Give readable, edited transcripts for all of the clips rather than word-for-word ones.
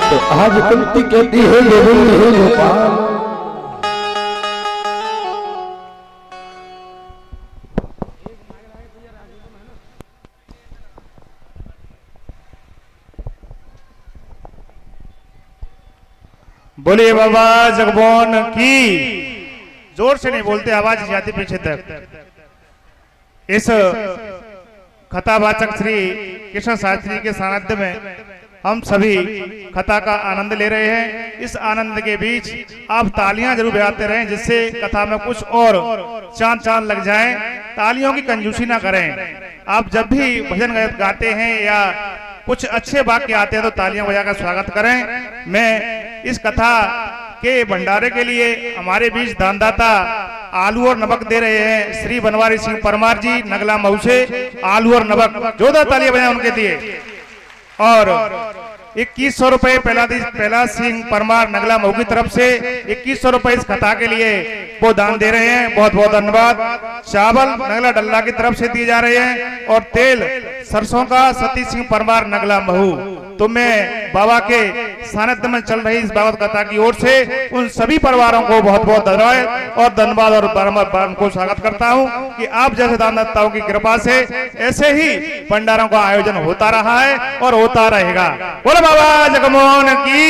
तो आज कुंती कहती है गोविंद हे गोपाल। बोलिए बाबा जगमोहन की। जोर से नहीं बोलते, आवाज जाती पीछे तक। इस कथावाचक श्री कृष्ण शास्त्री के सानिध्य में हम सभी कथा का आनंद ले रहे हैं। इस आनंद के बीच आप तालियां जरूर बजाते रहें, जिससे कथा में कुछ और चांद चांद लग जाए। तालियों की कंजूसी ना करें। आप जब भी भजन गाते हैं या कुछ अच्छे वाक्य आते हैं तो तालियां बजाकर स्वागत करें। मैं इस कथा के भंडारे के लिए हमारे बीच दानदाता आलू और नमक दे रहे हैं श्री बनवारी सिंह परमार जी नगला मऊ से। आलू और नमक जोरदार तालियां बजाएं उनके लिए। और 2100 रुपए पहला सिंह परमार नगला मऊ की तरफ से 2100 रुपए इस कथा के लिए वो दान दे रहे हैं। बहुत बहुत धन्यवाद। चावल नगला डल्ला की तरफ से दिए जा रहे हैं और तेल सरसों का सतीश सिंह परमार नगला महू। तो मैं बाबा के सानिध्य में चल रही इस भागवत कथा की ओर से उन सभी परिवारों को बहुत बहुत धन्यवाद और बारंबार को स्वागत करता हूं कि आप जैसे दानदाताओं की कृपा से ऐसे ही भंडारों का आयोजन होता रहा है और होता रहेगा। बोलो बाबा जगमोहन की,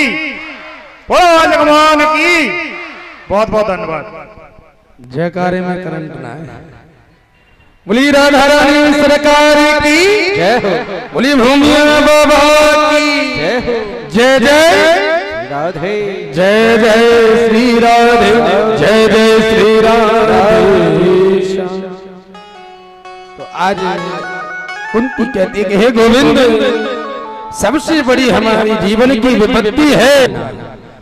बोलो बाबा जगमोहन की। बहुत बहुत धन्यवाद। जयकारे में करंट ना है। बोली राधा रानी सरकार की जय हो। बोली भूमिया बाबा की जय हो। जय जय राधे, जय जय श्री राधे, जय जय श्री राधे। तो आज कुंती कहती है कि हे गोविंद, सबसे बड़ी हमारी जीवन की विपत्ति है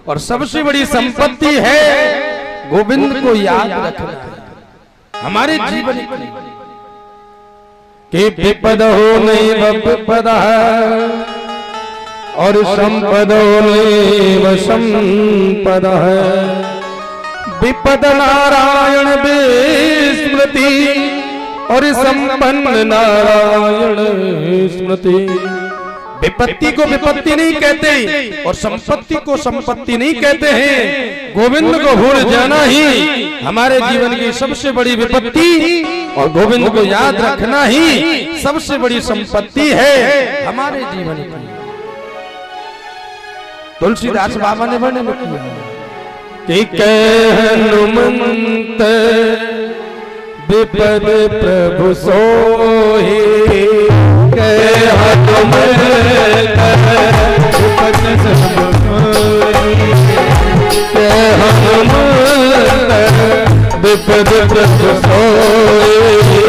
और सबसे बड़ी संपत्ति है गोविंद को याद रखना हमारे जीवन की। कि विपद हो नहीं विपद है और संपद हो नहीं संपद है। विपद नारायण विस्मृति और संपन्न नारायण स्मृति। विपत्ति को विपत्ति नहीं कहते और संपत्ति को संपत्ति नहीं कहते हैं। गोविंद को भूल जाना ही हमारे जीवन की सबसे बड़ी विपत्ति और गोविंद को याद रखना ही सबसे बड़ी संपत्ति है हमारे जीवन की। तुलसीदास बाबा ने वर्णन किया कि कह हनुमंत विपद प्रभु सोहि, कह हनुमंत विपद विपद प्रभु सोहि,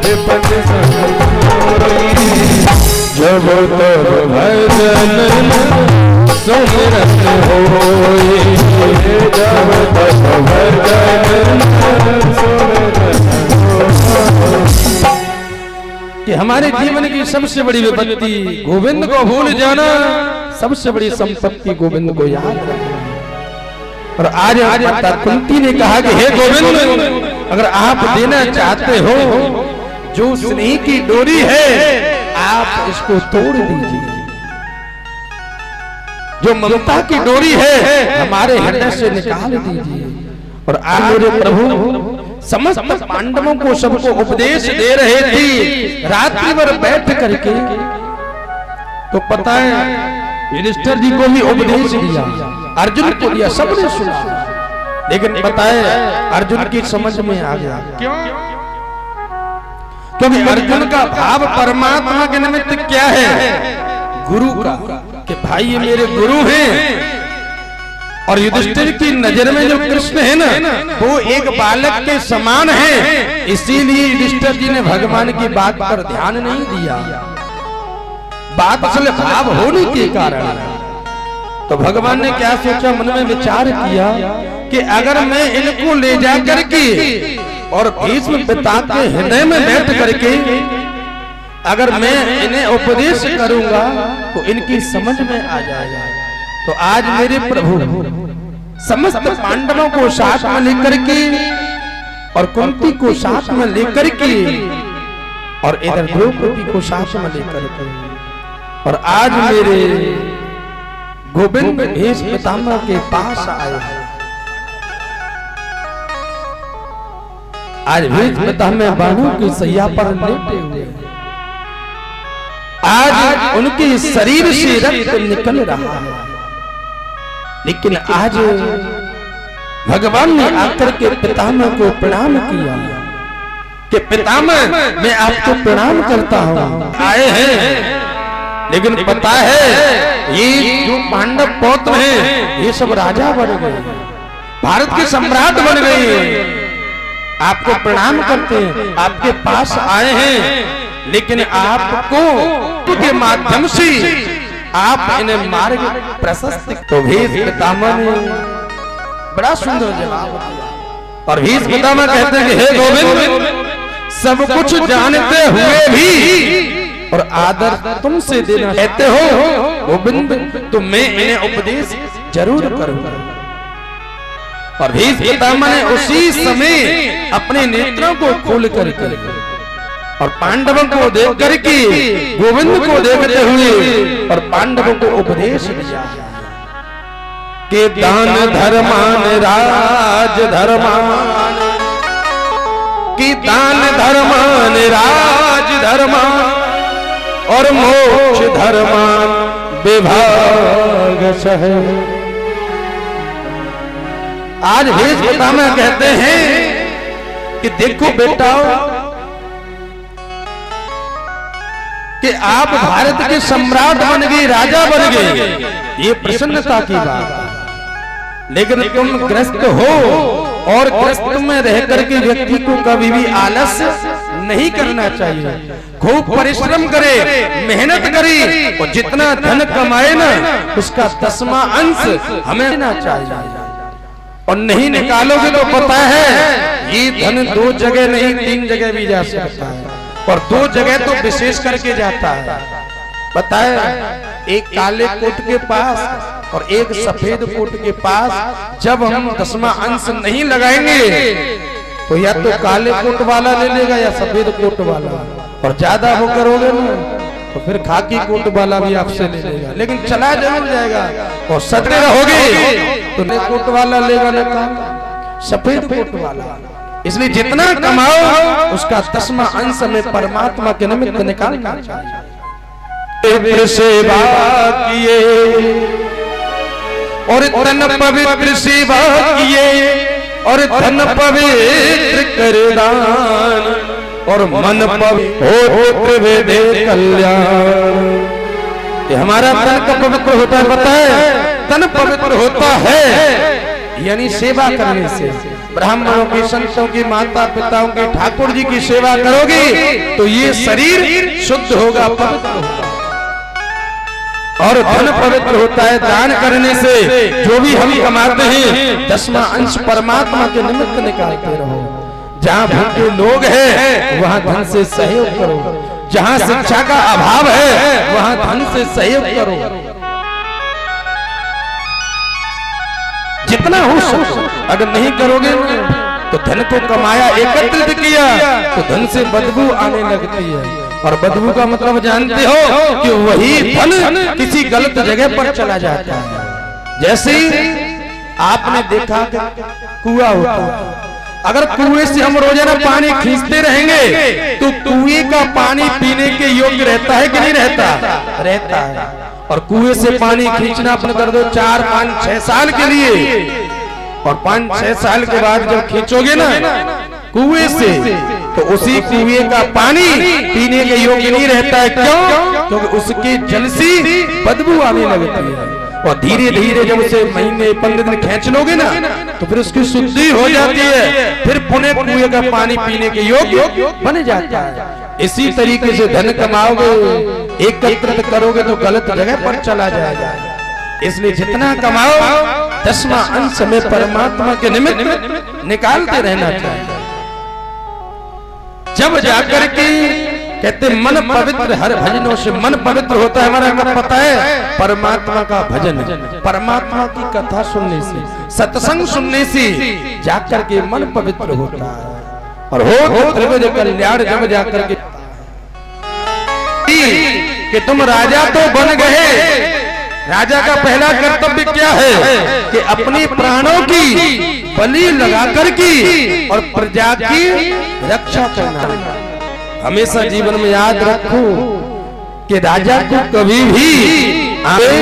विपद जब तब भजन सुमिरन होए, जब तब भजन कि हमारे जीवन की सबसे बड़ी विपत्ति गोविंद को भूल जाना, सबसे बड़ी संपत्ति गोविंद को याद रखना। और आज माता कुंती ने कहा कि हे गोविंद, अगर आप देना चाहते हो जो स्नेह की डोरी है आप इसको तोड़ दीजिए। जो ममता की डोरी है हमारे हृदय से निकाल दीजिए। और आज मेरे प्रभु समस्त पांडवों को सबको उपदेश दे रहे थे रात्रि भर बैठ करके। तो पता है युधिष्ठिर जी को भी उपदेश दिया, अर्जुन को दिया, सबने सुना, लेकिन पता है अर्जुन की समझ में आ गया। क्यों? क्योंकि अर्जुन का भाव परमात्मा के निमित्त क्या है? गुरु का, कि भाई ये मेरे गुरु हैं। और युधिष्ठिर की नजर में जो कृष्ण है ना वो एक बालक के समान है, इसीलिए युधिष्ठिर जी ने भगवान की बात पर ध्यान नहीं दिया। बात असल भाव होने के कारण। तो भगवान ने क्या सोचा, मन में विचार किया कि अगर मैं इनको ले जा करके और भीष्म पिता के हृदय में बैठ करके अगर मैं इन्हें उपदेश करूंगा तो इनकी समझ में आ जाएगा। तो आज मेरे प्रभु समस्त पांडवों को साथ में लेकर के और कुंती को साथ में लेकर के और इधर द्रौपदी को साथ में लेकर के, और आज मेरे गोविंद भेष पितामह के पास आए हैं। आज भेष पितामह बाणों की सैया पर लेटे हुए हैं। आज उनके शरीर से रक्त निकल रहा है, लेकिन आज भगवान ने आकर के पितामह को प्रणाम किया कि पितामह मैं आपको प्रणाम करता हूँ। आए हैं, लेकिन पता है ये जो पांडव पौत्र हैं ये सब राजा बन गए, भारत के सम्राट बन गए। आपको प्रणाम करते हैं, आपके पास आए हैं, लेकिन आपको के माध्यम से आप इन्हें मार्ग प्रशस्त। तो भेष पितामह ने बड़ा सुंदर जवाब दिया, और भेष पितामह कहते हैं कि हे गोविंद, सब कुछ जानते हुए भी और आदर तुमसे देना कहते हो गोविंद, तो मैं इन्हें उपदेश जरूर करूंगा। और भेष पितामह ने उसी समय अपने नेत्रों को खोल कर और पांडवों को देख करके गोविंद को देखते हुए और पांडवों को उपदेश दिया कि दान धर्मान राज धर्मान, कि दान धर्मान राज धर्मान और मोक्ष धर्मान विभाग सह। आज भेष पितामह कहते हैं कि देखो बेटा कि आप भारत के सम्राट बन गए, राजा बन गए, ये प्रसन्नता की बात है, लेकिन तुम ग्रस्त हो और ग्रस्त में रह करके व्यक्ति को कभी भी आलस्य नहीं करना चाहिए। खूब परिश्रम करे, मेहनत करे, और जितना धन कमाए ना उसका 10वां अंश हमें देना चाहिए। और नहीं निकालोगे तो पता है ये धन 2 जगह नहीं 3 जगह भी जा सकता है, और 2 जगह तो विशेष करके जाता है। बताए, एक काले कोट के पास और एक सफेद कोट के पास जब हम 10वां अंश नहीं लगाएंगे तो या तो काले कोट वाला ले लेगा या सफेद कोट वाला, और ज्यादा वो करोगे ना तो फिर खाकी कोट वाला भी आपसे ले लेगा, लेकिन चला जरूर जाएगा। और सदरे रहोगे तो न कोट वाला लेगा न सफेद कोट वाला। इसलिए जितना कमाओ उसका 10वां अंश में परमात्मा के निमित्त निकालना चाहिए। सेवा किए और तन पवित्र सेवा किए और धन पवित्र कर दान और मन पवित्र वेदे कल्याण। ये हमारा तन का पवित्र होता है, पता है? तन पवित्र होता है यानी सेवा करने से। ब्राह्मणों की, संतों की, माता पिताओं की, ठाकुर जी की सेवा करोगे तो ये शरीर शुद्ध होगा, पवित्र होगा। और धन पवित्र होता है दान करने से। जो भी हम कमाते हैं 10वां अंश परमात्मा के निमित्त निकालते रहो। जहाँ भूखे लोग हैं वहाँ धन से सहयोग करो, जहाँ शिक्षा का अभाव है वहाँ धन से सहयोग करो। जितना हो सके, अगर नहीं करोगे तो धन को कमाया, एकत्रित किया तो धन से बदबू आने लगती है। और बदबू का मतलब जानते हो कि वही धन किसी गलत जगह पर चला जाता है। जैसे आपने देखा कि कुआं होता है, अगर कुएं से हम रोजाना पानी खींचते रहेंगे तो कुएं का पानी पीने के योग्य रहता है कि नहीं रहता? रहता है। और कुएं से पानी खींचना अपन कर दो 4, 5, 6 साल के लिए, और 5, 6 साल के बाद जब खींचोगे ना कुएं से तो उसी कुएं का पानी पीने के योग्य नहीं रहता है। क्यों? क्योंकि उसके जल से बदबू आने लगती है। और धीरे धीरे जब उसे महीने 15 दिन खींच लोगे ना तो फिर उसकी शुद्धि हो जाती है, फिर पुनः कुएं का पानी पीने के योग्य बन जाता है। इसी तरीके से धन कमाओगे, एकत्रित करोगे तो गलत जगह पर चला जाएगा। इसलिए जितना कमाओ 10वां अंश में परमात्मा के निमित्त निकालते रहना चाहिए। जब जाकर के कहते मन पवित्र, हर भजनों से मन पवित्र होता है। हमारा क्या पता है? परमात्मा का भजन, परमात्मा की कथा सुनने से, सत्संग सुनने से जाकर के मन पवित्र होता है। और हो त्रिविध कल्याण जब जाकर के कि तुम राजा तो बन गए, राजा का पहला कर्तव्य क्या है कि अपने प्राणों की बलि लगाकर की और प्रजा की रक्षा करना। हमेशा जीवन में याद रखो कि राजा को कभी भी आगे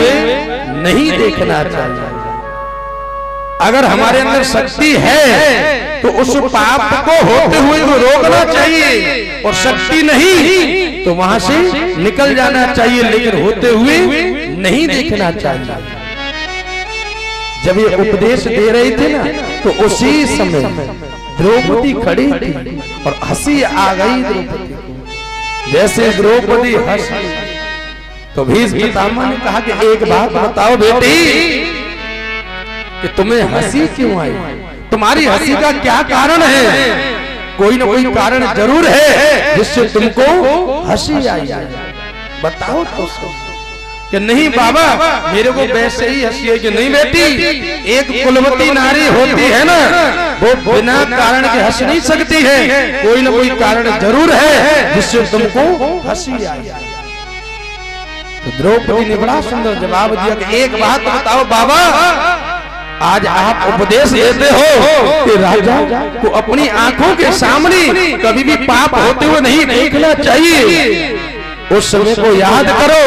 नहीं देखना चाहिए। अगर हमारे अंदर शक्ति है तो उस पाप को होते हुए को रोकना चाहिए, और शक्ति नहीं तो वहां से निकल जाना चाहिए, लेकिन होते हुए नहीं देखना चाहिए। जब ये उपदेश दे रही थी ना, तो उसी समय द्रौपदी खड़ी थी और हंसी आ गई द्रौपदी को। जैसे द्रौपदी हंसी तो भीष्म पितामह ने कहा कि एक बात बताओ बेटी, कि तुम्हें हंसी क्यों आई? तुम्हारी हंसी का क्या कारण है? कोई ना कोई कारण जरूर है जिससे तुमको हंसी आई। बताओ तो। कि नहीं बाबा, मेरे को वैसे ही हंसी है। कि नहीं बेटी, एक कुलवती नारी होती है ना, वो बिना कारण के हंस नहीं सकती है। कोई ना कोई कारण जरूर है जिससे तुमको हंसी आई। तो द्रौपदी ने बड़ा सुंदर जवाब दिया कि एक बात बताओ बाबा, आज आप उपदेश देते हो कि राजा को अपनी आंखों के सामने कभी भी पाप होते हुए नहीं देखना चाहिए। उस समय को याद करो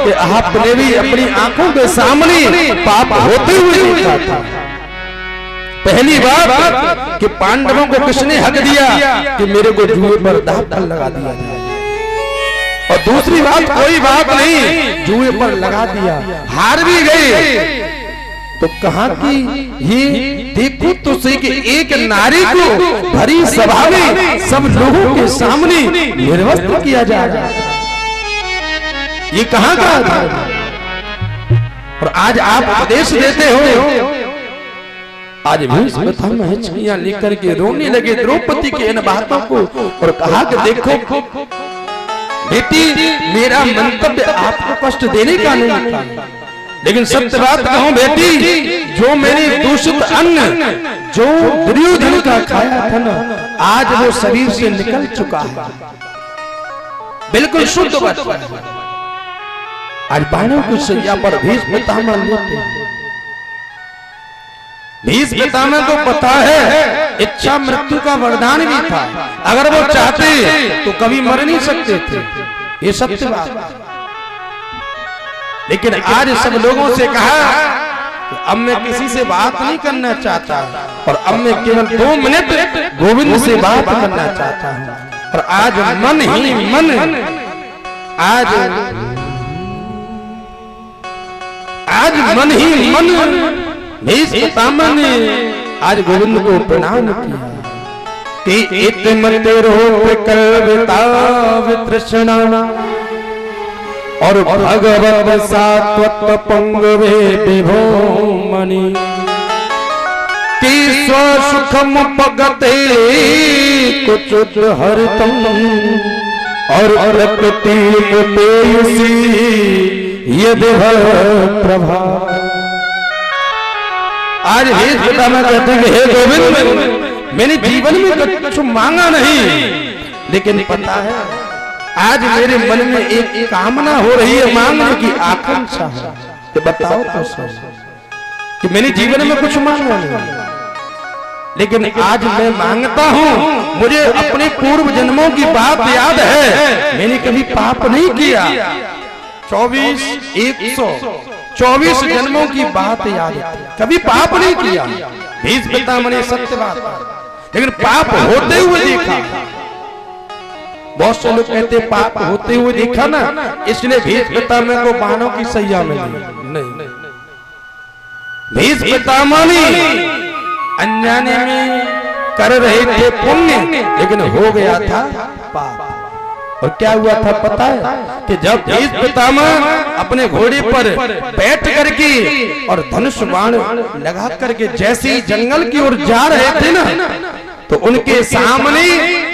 कि आपने भी अपनी आंखों के सामने पाप होते हुए देखा था। पहली बात कि पांडवों को किसने हक दिया कि मेरे को जुए पर दांव लगा दिया जाए, और दूसरी बात कोई बात नहीं, जुए पर लगा दिया, हार भी गए। तो कहा कि ये देखो तो सही कि एक नारी को भरी सभा में सब लोगों के सामने निर्वस्त्र किया जा रहा है, ये कहां का है? और आज आप उपदेश देते हो। आज भीष्म पितामह हिचकियां लेकर के रोने लगे द्रौपदी के इन बातों को, और कहा कि देखो बेटी, मेरा मंतव्य आपको कष्ट देने का नहीं था, लेकिन सत्य बात कहूं बेटी, जो मेरी दूषित अन्न जो दुर्योधन का खाया था ना, आज वो शरीर से निकल चुका है, बिल्कुल शुद्ध बचा है। आज बाणों की सैया पर भीष्म पितामह लेटे। भीष्म पितामह को पता है इच्छा मृत्यु का वरदान भी था, अगर वो चाहते तो कभी मर नहीं सकते थे, ये सत्य बात। लेकिन आज सब लोगों से कहा कि अब मैं किसी से बात नहीं करना चाहता, और अब मैं केवल 2 मिनट गोविंद से बात करना चाहता हूं। और आज मन ही मन, आज मन ही मन भीष्म पितामह ने आज गोविंद को प्रणाम किया कि इतमते रोप कल्पिता वितृष्णा और भगवत सात्वत पंगवे विभो मणि कि स्वसुखम पगते कुचुत हरतम और प्रकृति पेयुषी यदि प्रभा। आज भीष्म पितामह कहते हैं हे गोविंद, मैंने जीवन में कुछ मांगा नहीं, लेकिन पता है आज मेरे मन में एक कामना हो रही है, मांगने की आकांक्षा है। तो बताओ तो सही कि मैंने जीवन में कुछ मांगा नहीं, लेकिन आज मैं मांगता हूं। मुझे अपने पूर्व जन्मों की बात याद है, मैंने कभी पाप नहीं किया। 124 जन्मों की बात याद है, कभी पाप नहीं किया। भीष्म पितामह ने सत्य बात, लेकिन पाप होते हुए देखा। बहुत से लोग कहते पाप होते हुए देखा ना, इसलिए भीष्म पितामह को बाणों की सैया में नहीं। भीष्म पितामह ने अनजाने में कर रहे थे पुण्य, लेकिन हो गया था पाप। और क्या हुआ था पता है कि जब भीष्म पितामह अपने घोड़े पर बैठ करके और धनुष बाण लगा करके जैसे ही जंगल की ओर जा रहे थे ना, तो उनके सामने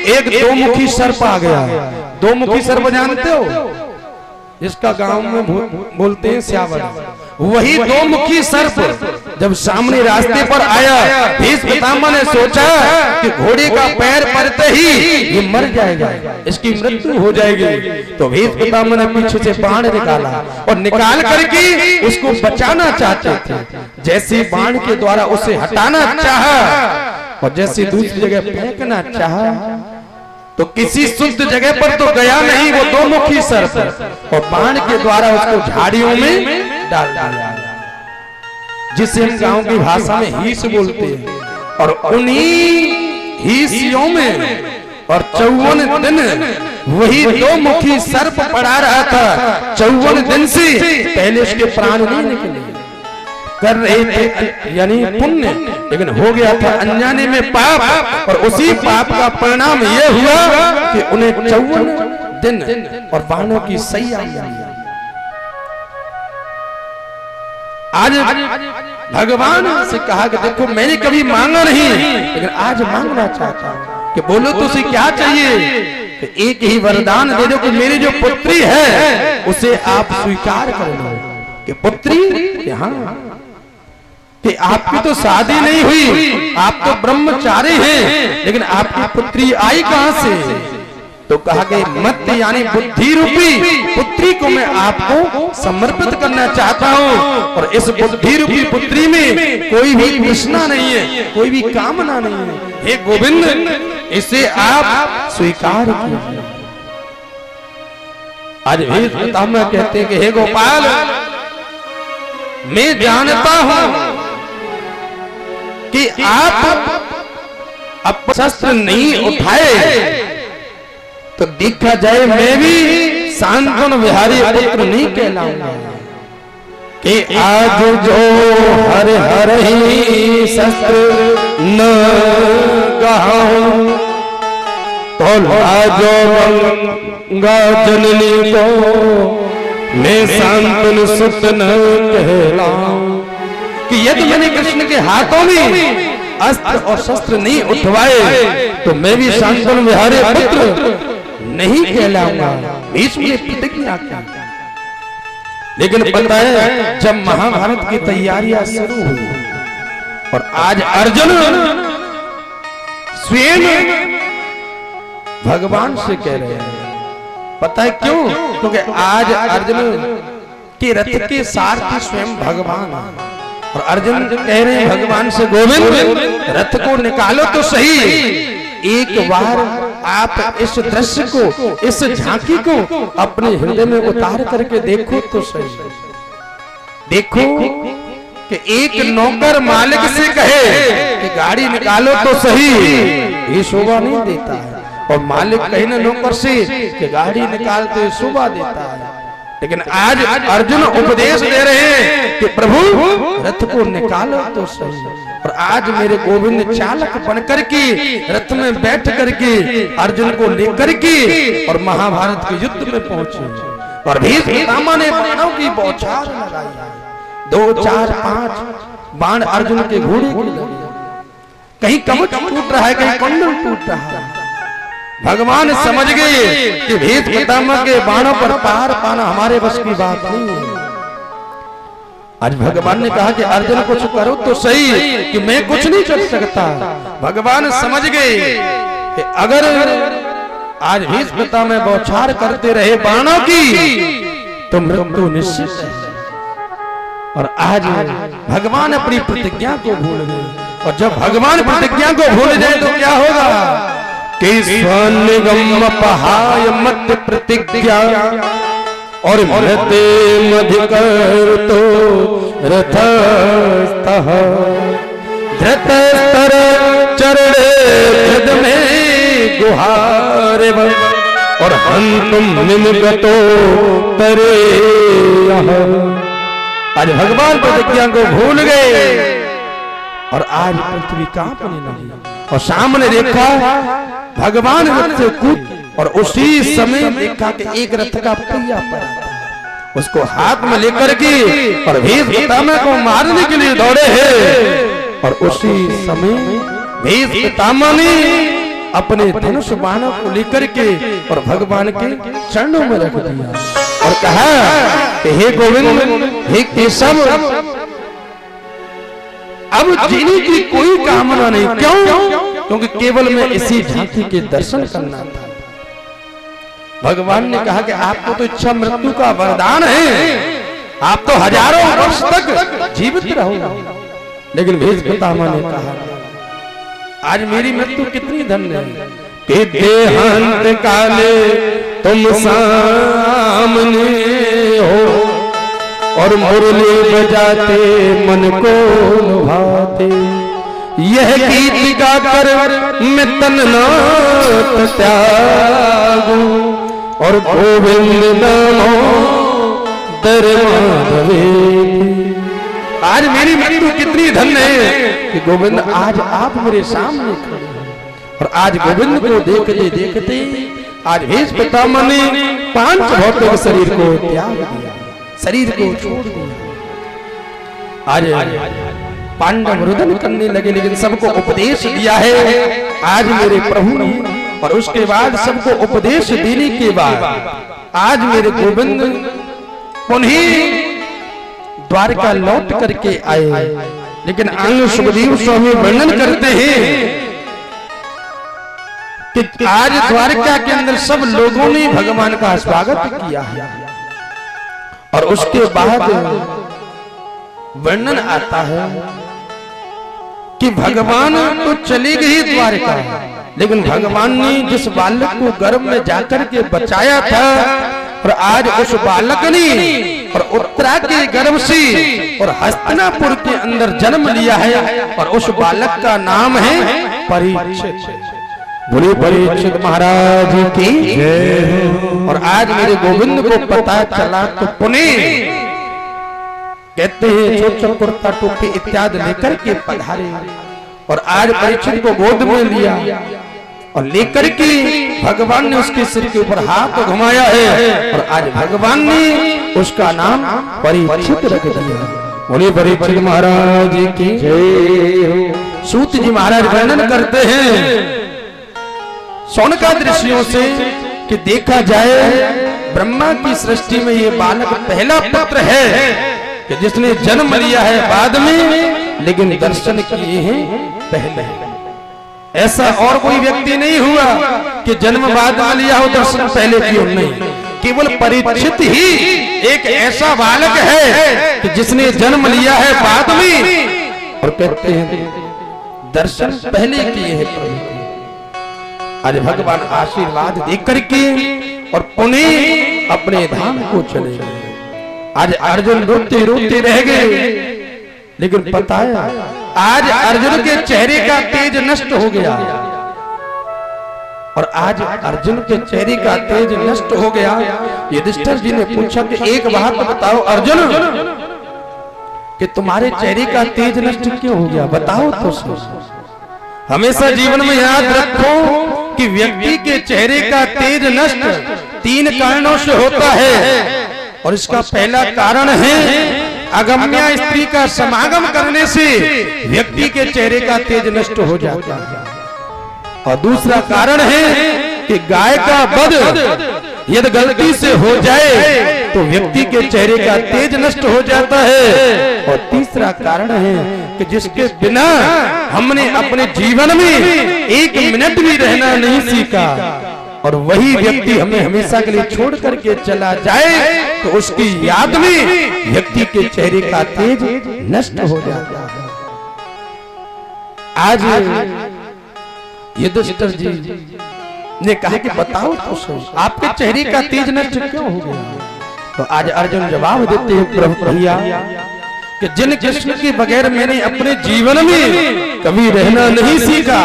एक 2-मुखी सर्प आ गया। 2-मुखी सर्प जानते हो, जिसका गांव में बोलते हैं स्यावर। वही दो मुखी सर्प जब सामने रास्ते पर आया, भीष्म पितामह ने सोचा कि घोड़े का पैर पड़ते ही ये मर जाएगा, इसकी मृत्यु हो जाएगी। तो भीष्म पितामह ने पीछे से बाण निकाला और निकाल करके उसको बचाना चाहते थे। जैसे बाण के द्वारा उसे हटाना चाहा और जैसे दूसरी जगह फेंकना चाहा, तो किसी शुद्ध जगह पर तो गया नहीं वो दो मुखी सर्प, और बाण के द्वारा उसको झाड़ियों में डाल दिया, जिसे हम गांव की भाषा में हीस बोलते हैं। और उन्हीं हीसियों में और 54 दिन वही दो मुखी सर्प पड़ा रहा था। 54 दिन से पहले उसके प्राण नहीं निकले, कर रहे थे यानी पुण्य, लेकिन हो गया था अनजाने में पाप, और उसी पाप का परिणाम यह हुआ कि उन्हें 54 दिन और बाणों की सैया मिली। आज भगवान से कहा कि देखो मैंने कभी मांगा नहीं, लेकिन आज मांगना चाहता हूं कि बोलो तो उसे क्या चाहिए। कि एक ही वरदान दे दो कि मेरी जो पुत्री है उसे आप स्वीकार कर लो। कि पुत्री, हाँ, कि आपकी तो शादी नहीं हुई, आप तो ब्रह्मचारी हैं, लेकिन आपकी पुत्री आई कहां से। तो कहा कि मत यानी बुद्धि रूपी पुत्री को मैं आपको समर्पित करना चाहता हूं, और इस बुद्धि रूपी पुत्री में कोई भी तृष्णा नहीं है, कोई भी कामना नहीं है। हे गोविंद, इसे आप स्वीकार कीजिए। आज भीष्म पितामह कहते हैं कि हे गोपाल, मैं जानता हूं कि आप अब शस्त्र नहीं उठाए, तो देखा जाए मैं भी शांतनु बिहारी पुत्र नहीं कहलाऊंगा। कि आज जो हर हर ही शस्त्र न गाऊं, तो लाजो गंगा जननी को मैं शांतनु सुत न कहलाऊं। कि यदि मैंने कृष्ण के हाथों में अस्त्र और शस्त्र नहीं उठवाए, तो मैं भी शांतनु बिहारी पुत्र नहीं कहलाऊंगा। भीष्म ने प्रतिज्ञा की। लेकिन पता है जब महाभारत की तैयारियां शुरू हुई और आज अर्जुन स्वयं भगवान से कह रहे हैं, पता है क्यों? क्योंकि आज अर्जुन के रथ के सारथी स्वयं भगवान, और अर्जुन कह रहे हैं भगवान से, गोविंद रथ को निकालो तो सही, एक बार आप इस दृश्य को, इस झांकी को अपने हृदय में उतार करके देखो तो सही। देखो कि एक नौकर मालिक से कहे कि गाड़ी निकालो तो सही, ये शोभा नहीं देता है, और मालिक कहे ना नौकर से कि गाड़ी निकालते शोभा देता है। लेकिन आज अर्जुन उपदेश दे रहे हैं कि प्रभु रथ को निकालो तो सही। और आज मेरे गोविंद चालक बनकर के रथ में बैठ करके अर्जुन को लेकर के और महाभारत के युद्ध में पहुंचे। और भीष्म पितामह ने बाणों की बौछार लगाई, 2 4 5 बाण अर्जुन के घोड़े को लगे। कहीं कवच टूट रहा है, कहीं कुंडल टूट रहा है। भगवान समझ गए कि भीष्म पितामह के बाणों पर पार पाना हमारे बस की बात नहीं है। आज भगवान ने कहा कि अर्जुन कुछ करो तो सही, कि मैं कुछ नहीं कर सकता। भगवान समझ गए कि अगर आज भीष्म पितामह बौछार करते रहे बाणों की तो मृत्यु निश्चित है। और आज भगवान अपनी प्रतिज्ञा को भूल गए, और जब भगवान प्रतिज्ञा को भूल जाए तो क्या होगा? कि स्वनिगम पहाय मत प्रतिज्ञा और मृते मधिकर तो रथस्तः धृतस्तर चरणे हृद में गुहारे और हंतुम निमगतो तरे। आज भगवान प्रतिज्ञा को भूल गए और आज पृथ्वी कांपने लगी, और सामने देखा भगवान रथ से कूद, और उसी समय देखा कि एक रथ का पहिया पड़ा था, उसको हाथ में लेकर के और भीष्म पितामह को मारने के लिए दौड़े हैं। और उसी समय भीष्म पितामह ने अपने धनुष बाणों को लेकर के और भगवान के चरणों में रख दिया, और और कहा कि हे गोविंद, हे केशव, अब जीने की कोई कामना नहीं। क्यों? क्योंकि केवल मैं इसी झांकी के दर्शन करना था। भगवान ने कहा कि आपको तो इच्छा मृत्यु का वरदान है, आप तो हजारों वर्ष तक जीवित रहोगे। लेकिन भेष पितामह ने कहा आज मेरी मृत्यु कितनी धन्य है कि देहांत काले तुम सामने हो और मुरली बजाते मन को लुभाते। यह गीत गाकर मैं तन्नाथ त्यागूं और गोविंद नामो दर माधवे। आज मेरी मृत्यु कितनी धन्य है कि गोविंद आज आप मेरे सामने खड़े हैं। और आज गोविंद को देखते देखते आज भेष पितामह ने 5 भौतिक शरीर को त्याग दिया, शरीर को छोड़ दिया। आज पांडव रुदन करने लगे, लेकिन सबको उपदेश दिया है आज मेरे प्रभु ने। और उसके बाद सबको उपदेश देने के बाद आज मेरे गोविंद उन्हें द्वारका लौट करके आए। लेकिन आगे सुखदेव स्वामी वर्णन करते हैं कि आज द्वारका के अंदर सब लोगों ने भगवान का स्वागत किया है। और उसके बाद वर्णन आता है कि भगवान तो चले गए द्वारका, लेकिन भगवान ने जिस बालक को गर्भ में जाकर के बचाया था और आज उस बालक ने और उत्तरा के गर्भ से और हस्तिनापुर के अंदर जन्म लिया है। और उस बालक का नाम है परीक्षित। बोले परीक्षित महाराज की जय। और आज मेरे गोविंद को पता चला तो पुणे कहते हैं छोटा कुर्ता टोपी इत्यादि लेकर के पधारे। और आज परीक्षित को गोद में लिया और लेकर के भगवान ने उसके सिर के ऊपर हाथ घुमाया है। और आज भगवान ने उसका नाम परीक्षित रख दिया। बोले परीक्षित महाराज की जय। सूत जी महाराज वर्णन करते हैं शौनकादि ऋषियों से कि देखा जाए ब्रह्मा की सृष्टि में ये बालक पहला पुत्र है कि जिसने जन्म लिया है बाद में, लेकिन दर्शन किए हैं पहले। ऐसा और कोई व्यक्ति नहीं हुआ कि जन्म बाद में लिया हो दर्शन पहले किए नहीं। केवल परीक्षित ही एक ऐसा बालक है कि जिसने जन्म लिया है बाद में और कहते हैं दर्शन पहले किए हैं प्रभु। आज भगवान आशीर्वाद देख करके और पुनः अपने धाम को चले गए। आज अर्जुन रोते रोते रह गए, लेकिन पता है आज अर्जुन के चेहरे का तेज नष्ट हो गया। और आज अर्जुन के चेहरे का तेज नष्ट हो गया। युधिष्ठिर जी ने पूछा कि एक बात बताओ अर्जुन कि तुम्हारे चेहरे का तेज नष्ट क्यों हो गया, बताओ तो सही। हमेशा जीवन में याद रखो कि व्यक्ति के चेहरे का तेज नष्ट 3 कारणों से होता है। और इसका पहला कारण है अगम्या स्त्री का समागम करने से व्यक्ति के चेहरे का तेज नष्ट हो जाता है। और दूसरा कारण है कि गाय का वध यदि गलती से हो जाए तो व्यक्ति के चेहरे का तेज नष्ट हो जाता है। और तीसरा कारण है कि जिसके बिना हमने अपने जीवन में 1 मिनट भी रहना नहीं सीखा और वही व्यक्ति हमें हमेशा के लिए छोड़ करके चला जाए तो उसकी याद में व्यक्ति के चेहरे का तेज नष्ट हो जाता है। आज युधिष्ठिर जी ने कहा कि बताओ तो सही आपके चेहरे का तेज नष्ट क्यों हो गया। तो आज अर्जुन जवाब देते हैं प्रभु भैया कि जिन कृष्ण के बगैर मैंने अपने जीवन में कभी रहना नहीं सीखा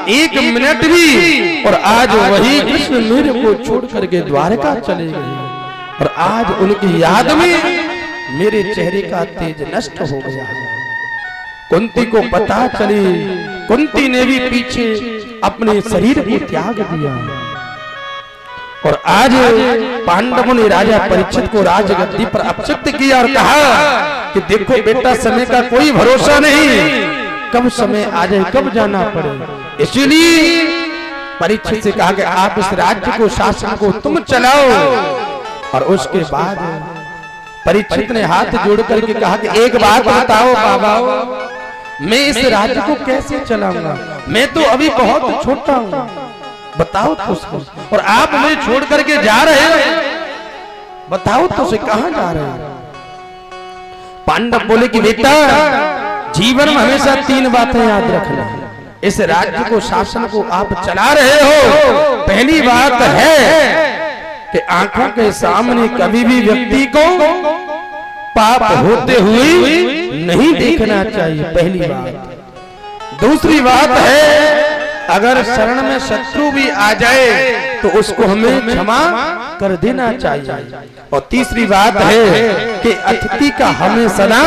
1 मिनट भी, और आज वही कृष्ण मेरे को छोड़ करके द्वारका चले गए और आज उनकी याद में मेरे चेहरे का तेज नष्ट हो गया। कुंती को पता चली, कुंती ने भी पीछे अपने शरीर को त्याग दिया। और आज पांडवों ने राजा परीक्षित को राजगद्दी पर अपचित किया और कहा कि देखो बेटा समय का कोई भरोसा नहीं, कब समय आ जाए कब जाना पड़े। इसीलिए परीक्षित से कहा कि आप इस राज्य को शासन को तुम चलाओ और उसके बाद परीक्षित ने हाथ जोड़ करके कहा कि एक बात बताओ बाबा, मैं इस राज्य को कैसे चलाऊंगा? मैं तो अभी बहुत छोटा हूँ, बताओ तो उसको। और आप मुझे छोड़ करके जा रहे हो, बताओ तो उसे कहां जा रहे हो? पांडव बोले कि बेटा, जीवन में हमेशा 3 बातें याद रखना। इस राज्य को, शासन को आप चला रहे हो। पहली बात है कि आंखों के सामने कभी भी व्यक्ति को पाप होते हुए नहीं देखना चाहिए, पहली बात। दूसरी बात है, अगर शरण में शत्रु भी आ जाए तो उसको हमें क्षमा कर देना चाहिए। और तीसरी बात है कि अतिथि का हमें सदा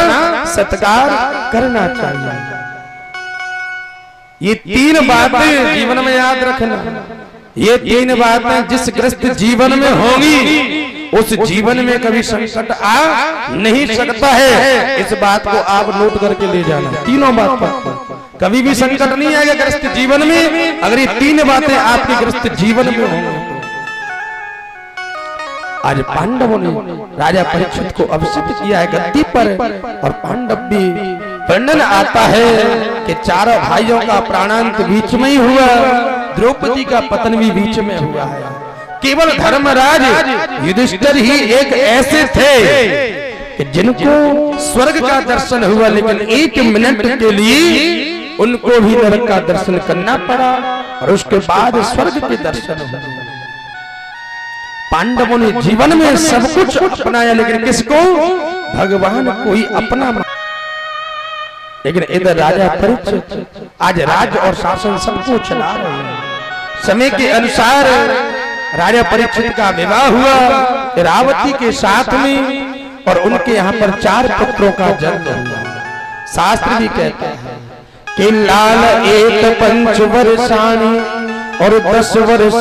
सत्कार करना चाहिए। ये 3 बातें जीवन में याद रखना। ये 3 बातें जिस ग्रस्त जीवन में होंगी, उस जीवन में कभी संकट आ नहीं सकता है। इस बात को आप नोट करके ले जाना। तीनों बात पर कभी भी संकट नहीं आएगा ग्रस्त जीवन में, अगर ये 3 बातें आपके ग्रस्त जीवन में होंगी। आज पांडवों ने राजा परीक्षित को अभिषिक्त किया है गद्दी पर, और पांडव भी वर्णन आता है कि चारों भाइयों का प्राणांत बीच में ही हुआ, द्रौपदी का पतन भी बीच में हुआ है। केवल धर्मराज युधिष्ठिर ही एक ऐसे थे कि जिनको स्वर्ग का दर्शन हुआ, लेकिन 1 मिनट के लिए उनको भी नरक का दर्शन करना पड़ा, और उसके बाद स्वर्ग के दर्शन हुए। पांडवों ने जीवन में सब कुछ अपनाया, लेकिन किसको? भगवान को ही अपना। लेकिन इधर राजा परीक्षित आज राज्य और शासन सबको चला रहे हैं। समय के अनुसार राजा परीक्षित का विवाह हुआ रावती के साथ में, और उनके यहाँ पर 4 पुत्रों का जन्म हुआ। शास्त्र भी कहते हैं कि लाल 1 पंच वर्षाणि और 10 वर्ष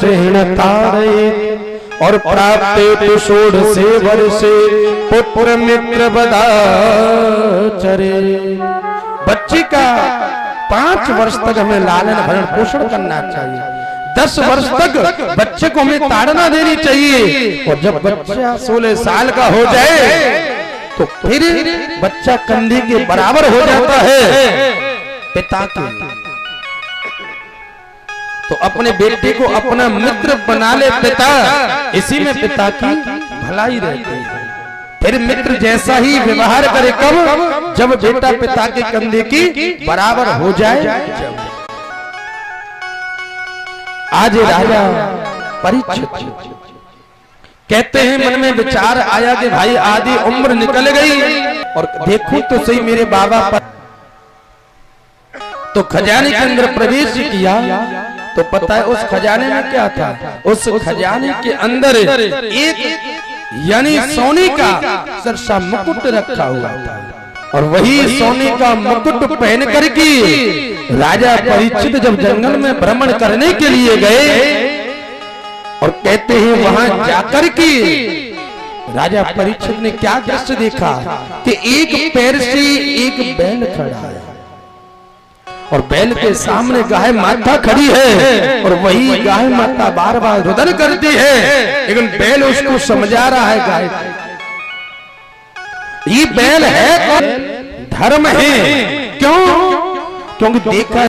तारे, और प्राप्त 16 वर्षे पुत्र मित्र बदाचरे। बच्चे का 5 वर्ष तक हमें लालन भरण पोषण करना चाहिए। 10 वर्ष तक बच्चे को हमें ताड़ना देनी चाहिए, और जब बच्चा 16 साल का हो जाए तो फिर बच्चा कंधे के बराबर हो जाता है पिता के। तो अपने बेटे को अपना मित्र बना ले पिता, इसी में पिता की भलाई रहती है। फिर मित्र जैसा ही व्यवहार करे कब? जब बेटा पिता के कंधे की बराबर हो जाए। आज राजा परीक्षित कहते हैं, मन में विचार आया कि भाई आधी उम्र निकल गई, और देखूं तो सही मेरे बाबा पर। तो खजाने के अंदर प्रवेश किया तो पता है उस खजाने में क्या था? उस खजाने के अंदर एक यानी सोने का सरसा मुकुट रखा हुआ था, और वही सोने का मुकुट पहन करके राजा परीक्षित जब जंगल में भ्रमण करने के लिए गए, और कहते हैं वहां जाकर के राजा परीक्षित ने क्या दृश्य देखा कि एक पैर से एक बैल खड़ा है, और बैल के सामने गाय माता खड़ी है, और वही गाय माता बार बार रुदन करती है, लेकिन बैल उसको समझा रहा है गाय ये बैल है और धर्म है। क्यों? क्योंकि देखा